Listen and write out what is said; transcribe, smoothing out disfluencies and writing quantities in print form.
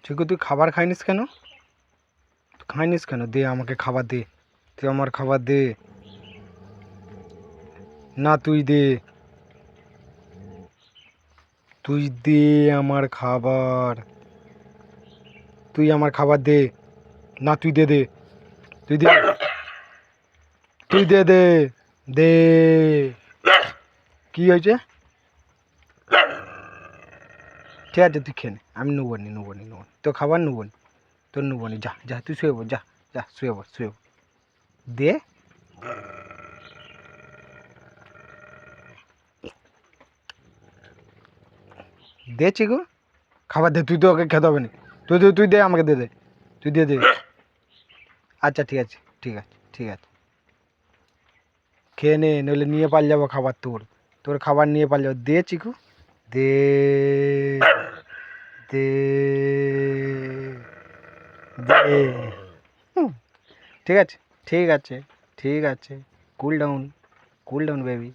চিকু তুই খাবার খাইনিস কেন? খাইনিস কেন? দে আমাকে খাবার দে, তুই আমার খাবার দে না, তুই দে, তুই দে আমার খাবার, তুই আমার খাবার দে না, তুই দে, দে তুই দে, তুই দে, দে দে। কি হয়েছে? ঠিক আছে তুই খেয়ে নে, আমি নেবো নি, তোর খাবার নেবো নি, তোর নেবো নি, যা যা তুই শুয়ে পড়, যা যা শুয়ে পড়, শুয়ে পড়। দে, দে চিকু খাবার দে, তুই তো ওকে খেতে হবে না, তুই তুই তুই দে আমাকে, দে দে, তুই দে দে। আচ্ছা ঠিক আছে, ঠিক আছে, ঠিক আছে, খেয়ে নে, নইলে নিয়ে পাল যাবো খাবার, তোর তোর খাবার নিয়ে পাল যাবো। দে চিকু, দে, দে, দে। হুম, ঠিক আছে, ঠিক আছে, ঠিক আছে, cool down, cool down baby.